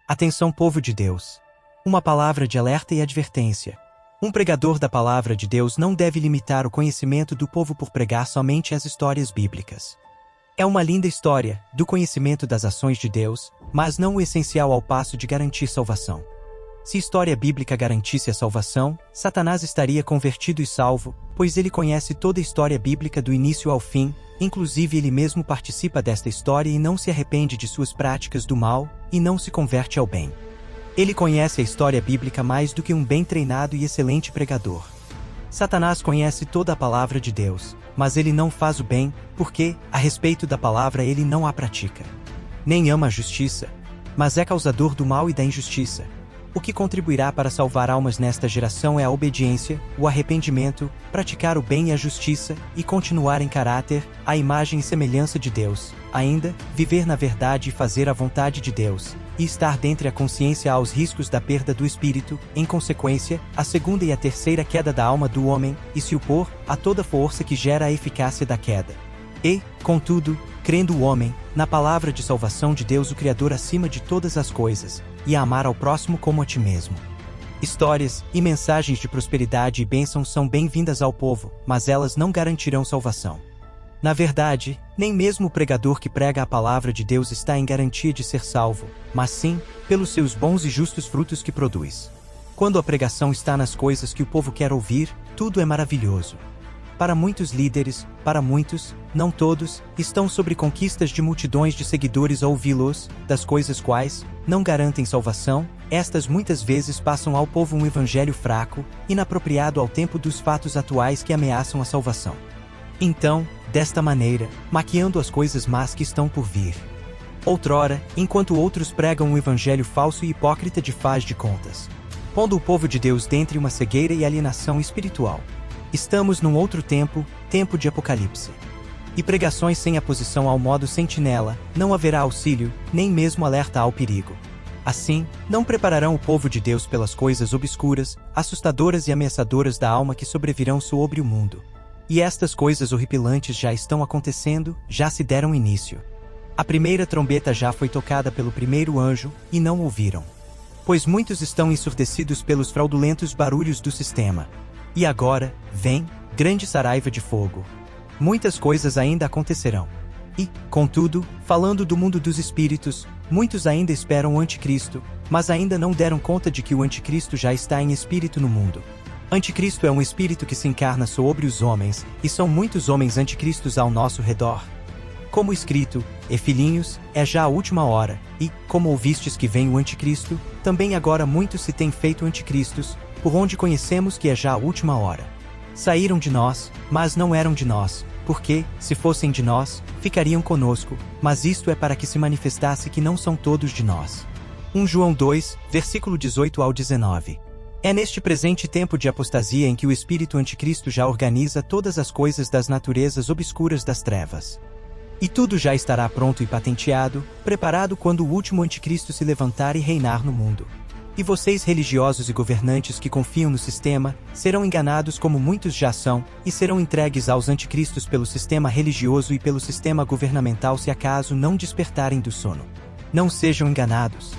Atenção, povo de Deus. Uma palavra de alerta e advertência. Um pregador da palavra de Deus não deve limitar o conhecimento do povo por pregar somente as histórias bíblicas. É uma linda história do conhecimento das ações de Deus, mas não o essencial ao passo de garantir salvação. Se a história bíblica garantisse a salvação, Satanás estaria convertido e salvo, pois ele conhece toda a história bíblica do início ao fim, inclusive ele mesmo participa desta história e não se arrepende de suas práticas do mal, e não se converte ao bem. Ele conhece a história bíblica mais do que um bem treinado e excelente pregador. Satanás conhece toda a palavra de Deus, mas ele não faz o bem, porque, a respeito da palavra ele não a pratica. Nem ama a justiça, mas é causador do mal e da injustiça. O que contribuirá para salvar almas nesta geração é a obediência, o arrependimento, praticar o bem e a justiça, e continuar em caráter, a imagem e semelhança de Deus, ainda, viver na verdade e fazer a vontade de Deus, e estar dentre a consciência aos riscos da perda do espírito, em consequência, a segunda e a terceira queda da alma do homem, e se opor a toda força que gera a eficácia da queda. E, contudo, crendo o homem, na palavra de salvação de Deus o Criador acima de todas as coisas, e a amar ao próximo como a ti mesmo. Histórias e mensagens de prosperidade e bênção são bem-vindas ao povo, mas elas não garantirão salvação. Na verdade, nem mesmo o pregador que prega a palavra de Deus está em garantia de ser salvo, mas sim, pelos seus bons e justos frutos que produz. Quando a pregação está nas coisas que o povo quer ouvir, tudo é maravilhoso. Para muitos líderes, para muitos, não todos, estão sobre conquistas de multidões de seguidores a ouvi-los, das coisas quais não garantem salvação. Estas muitas vezes passam ao povo um evangelho fraco, inapropriado ao tempo dos fatos atuais que ameaçam a salvação. Então, desta maneira, maquiando as coisas más que estão por vir. Outrora, enquanto outros pregam um evangelho falso e hipócrita de faz de contas, pondo o povo de Deus dentre uma cegueira e alienação espiritual. Estamos num outro tempo, tempo de Apocalipse. E pregações sem a posição ao modo sentinela, não haverá auxílio, nem mesmo alerta ao perigo. Assim, não prepararão o povo de Deus pelas coisas obscuras, assustadoras e ameaçadoras da alma que sobrevirão sobre o mundo. E estas coisas horripilantes já estão acontecendo, já se deram início. A primeira trombeta já foi tocada pelo primeiro anjo, e não ouviram. Pois muitos estão ensurdecidos pelos fraudulentos barulhos do sistema. E agora, vem, grande saraiva de fogo. Muitas coisas ainda acontecerão. E, contudo, falando do mundo dos espíritos, muitos ainda esperam o anticristo, mas ainda não deram conta de que o anticristo já está em espírito no mundo. Anticristo é um espírito que se encarna sobre os homens, e são muitos homens anticristos ao nosso redor. Como escrito, filhinhos, é já a última hora, e, como ouvistes que vem o anticristo, também agora muitos se têm feito anticristos, por onde conhecemos que é já a última hora. Saíram de nós, mas não eram de nós, porque, se fossem de nós, ficariam conosco, mas isto é para que se manifestasse que não são todos de nós. 1 João 2, versículo 18 ao 19. É neste presente tempo de apostasia em que o espírito anticristo já organiza todas as coisas das naturezas obscuras das trevas. E tudo já estará pronto e patenteado, preparado quando o último anticristo se levantar e reinar no mundo. E vocês religiosos e governantes que confiam no sistema, serão enganados como muitos já são, e serão entregues aos anticristos pelo sistema religioso e pelo sistema governamental se acaso não despertarem do sono. Não sejam enganados.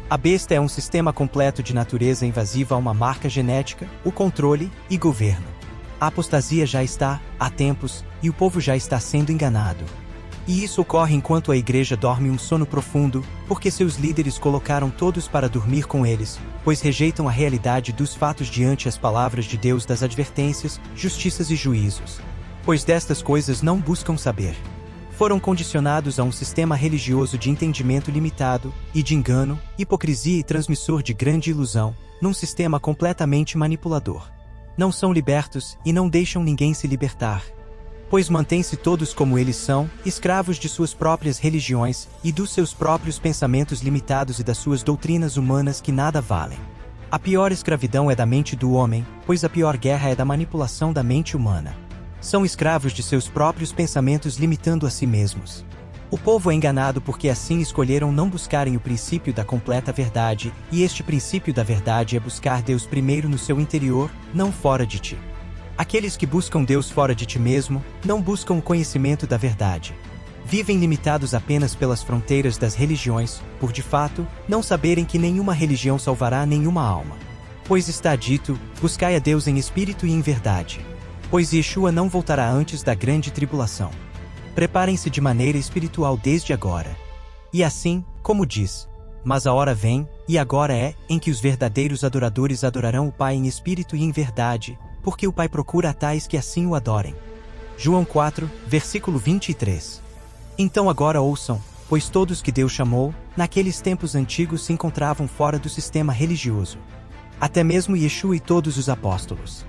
A besta é um sistema completo de natureza invasiva a uma marca genética, o controle e governo. A apostasia já está, há tempos, e o povo já está sendo enganado. E isso ocorre enquanto a igreja dorme um sono profundo, porque seus líderes colocaram todos para dormir com eles, pois rejeitam a realidade dos fatos diante as palavras de Deus das advertências, justiças e juízos. Pois destas coisas não buscam saber. Foram condicionados a um sistema religioso de entendimento limitado, e de engano, hipocrisia e transmissor de grande ilusão, num sistema completamente manipulador. Não são libertos, e não deixam ninguém se libertar. Pois mantêm-se todos como eles são, escravos de suas próprias religiões, e dos seus próprios pensamentos limitados e das suas doutrinas humanas que nada valem. A pior escravidão é da mente do homem, pois a pior guerra é da manipulação da mente humana. São escravos de seus próprios pensamentos limitando a si mesmos. O povo é enganado porque assim escolheram não buscarem o princípio da completa verdade, e este princípio da verdade é buscar Deus primeiro no seu interior, não fora de ti. Aqueles que buscam Deus fora de ti mesmo, não buscam o conhecimento da verdade. vivem limitados apenas pelas fronteiras das religiões, por de fato, não saberem que nenhuma religião salvará nenhuma alma. Pois está dito, buscai a Deus em espírito e em verdade. Pois Yeshua não voltará antes da grande tribulação. Preparem-se de maneira espiritual desde agora. E assim, como diz, mas a hora vem, e agora é, em que os verdadeiros adoradores adorarão o Pai em espírito e em verdade, porque o Pai procura a tais que assim o adorem. João 4, versículo 23. Então agora ouçam, pois todos que Deus chamou, naqueles tempos antigos se encontravam fora do sistema religioso. Até mesmo Yeshua e todos os apóstolos.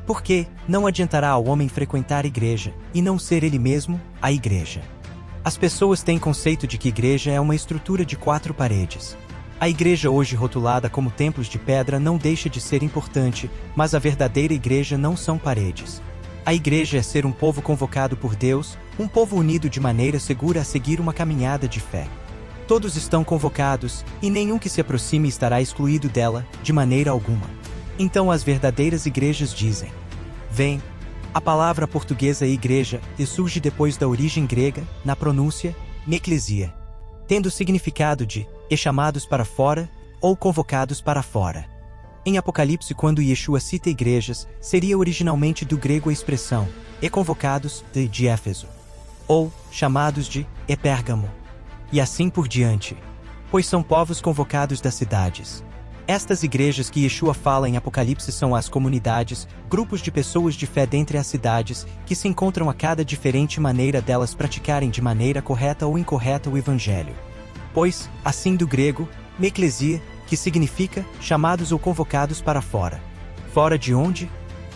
Porque não adiantará ao homem frequentar a igreja, e não ser ele mesmo, a igreja. As pessoas têm conceito de que igreja é uma estrutura de 4 paredes. A igreja hoje rotulada como templos de pedra não deixa de ser importante, mas a verdadeira igreja não são paredes. A igreja é ser um povo convocado por Deus, um povo unido de maneira segura a seguir uma caminhada de fé. Todos estão convocados, e nenhum que se aproxime estará excluído dela, de maneira alguma. Então as verdadeiras igrejas dizem: vem. A palavra portuguesa igreja surge depois da origem grega, na pronúncia, eclesia, tendo o significado de chamados para fora, ou convocados para fora. Em Apocalipse, quando Yeshua cita igrejas, seria originalmente do grego a expressão convocados de Éfeso, ou chamados de Pérgamo, e assim por diante, pois são povos convocados das cidades. Estas igrejas que Yeshua fala em Apocalipse são as comunidades, grupos de pessoas de fé dentre as cidades, que se encontram a cada diferente maneira delas praticarem de maneira correta ou incorreta o Evangelho. Pois, assim do grego, eclesia, que significa chamados ou convocados para fora. Fora de onde?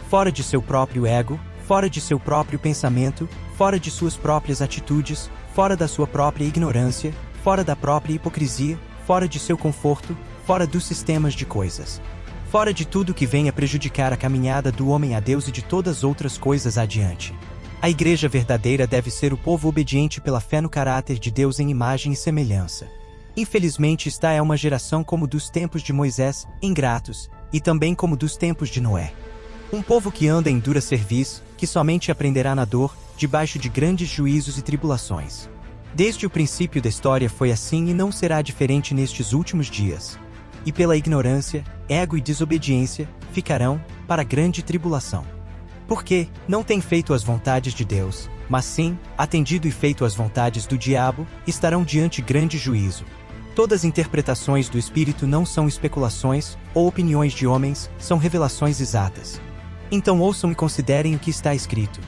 Fora de seu próprio ego, fora de seu próprio pensamento, fora de suas próprias atitudes, fora da sua própria ignorância, fora da própria hipocrisia, fora de seu conforto, fora dos sistemas de coisas. Fora de tudo que venha prejudicar a caminhada do homem a Deus e de todas as outras coisas adiante. A igreja verdadeira deve ser o povo obediente pela fé no caráter de Deus em imagem e semelhança. Infelizmente esta é uma geração como dos tempos de Moisés, ingratos, e também como dos tempos de Noé. Um povo que anda em dura cerviz, que somente aprenderá na dor, debaixo de grandes juízos e tribulações. Desde o princípio da história foi assim e não será diferente nestes últimos dias. E pela ignorância, ego e desobediência, ficarão, para grande tribulação. Porque, não têm feito as vontades de Deus, mas sim, atendido e feito as vontades do diabo, estarão diante grande juízo. Todas as interpretações do Espírito não são especulações, ou opiniões de homens, são revelações exatas. Então ouçam e considerem o que está escrito.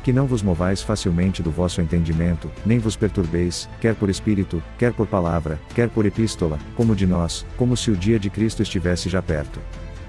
Que não vos movais facilmente do vosso entendimento, nem vos perturbeis, quer por espírito, quer por palavra, quer por epístola, como de nós, como se o dia de Cristo estivesse já perto.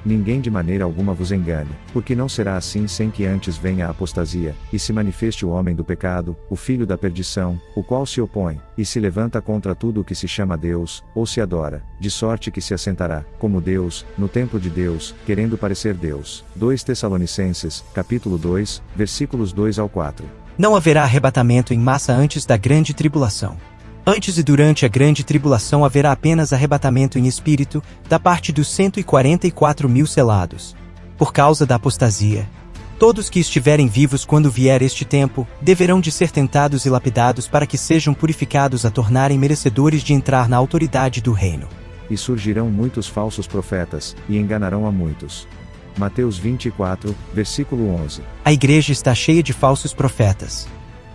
Ninguém de maneira alguma vos engane, porque não será assim sem que antes venha a apostasia, e se manifeste o homem do pecado, o filho da perdição, o qual se opõe, e se levanta contra tudo o que se chama Deus, ou se adora, de sorte que se assentará, como Deus, no templo de Deus, querendo parecer Deus. 2 Tessalonicenses, capítulo 2, versículos 2 ao 4. Não haverá arrebatamento em massa antes da grande tribulação. Antes e durante a grande tribulação haverá apenas arrebatamento em espírito, da parte dos 144.000 selados. Por causa da apostasia. Todos que estiverem vivos quando vier este tempo, deverão de ser tentados e lapidados para que sejam purificados a tornarem merecedores de entrar na autoridade do reino. E surgirão muitos falsos profetas, e enganarão a muitos. Mateus 24, versículo 11. A igreja está cheia de falsos profetas.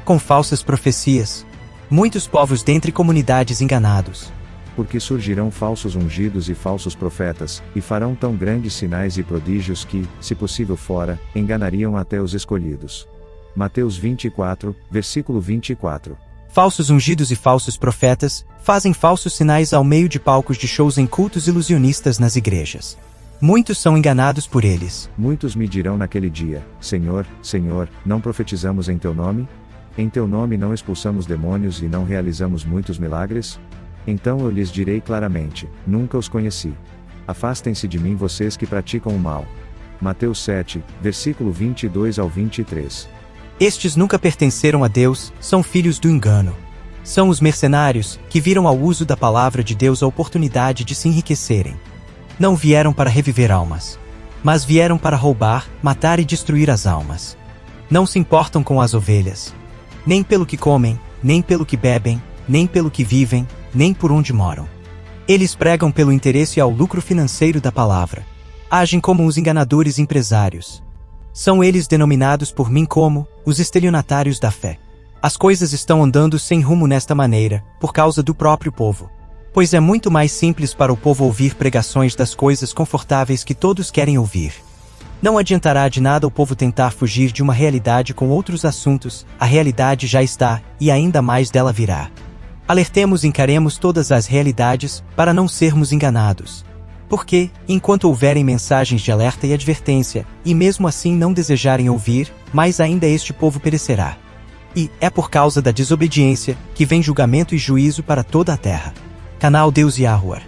Com falsas profecias. Muitos povos dentre comunidades enganados. Porque surgirão falsos ungidos e falsos profetas, e farão tão grandes sinais e prodígios que, se possível fora, enganariam até os escolhidos. Mateus 24, versículo 24. Falsos ungidos e falsos profetas fazem falsos sinais ao meio de palcos de shows em cultos ilusionistas nas igrejas. Muitos são enganados por eles. Muitos me dirão naquele dia: Senhor, Senhor, não profetizamos em teu nome? Em teu nome não expulsamos demônios e não realizamos muitos milagres? Então eu lhes direi claramente: nunca os conheci. Afastem-se de mim vocês que praticam o mal. Mateus 7, versículo 22 ao 23. Estes nunca pertenceram a Deus, são filhos do engano. São os mercenários, que viram ao uso da palavra de Deus a oportunidade de se enriquecerem. Não vieram para reviver almas. Mas vieram para roubar, matar e destruir as almas. Não se importam com as ovelhas. Nem pelo que comem, nem pelo que bebem, nem pelo que vivem, nem por onde moram. Eles pregam pelo interesse ao lucro financeiro da palavra. Agem como os enganadores empresários. São eles denominados por mim como os estelionatários da fé. As coisas estão andando sem rumo nesta maneira, por causa do próprio povo. Pois é muito mais simples para o povo ouvir pregações das coisas confortáveis que todos querem ouvir. Não adiantará de nada o povo tentar fugir de uma realidade com outros assuntos, a realidade já está, e ainda mais dela virá. Alertemos e encaremos todas as realidades, para não sermos enganados. Porque, enquanto houverem mensagens de alerta e advertência, e mesmo assim não desejarem ouvir, mais ainda este povo perecerá. E, é por causa da desobediência, que vem julgamento e juízo para toda a terra. Canal Deus Yahuwah.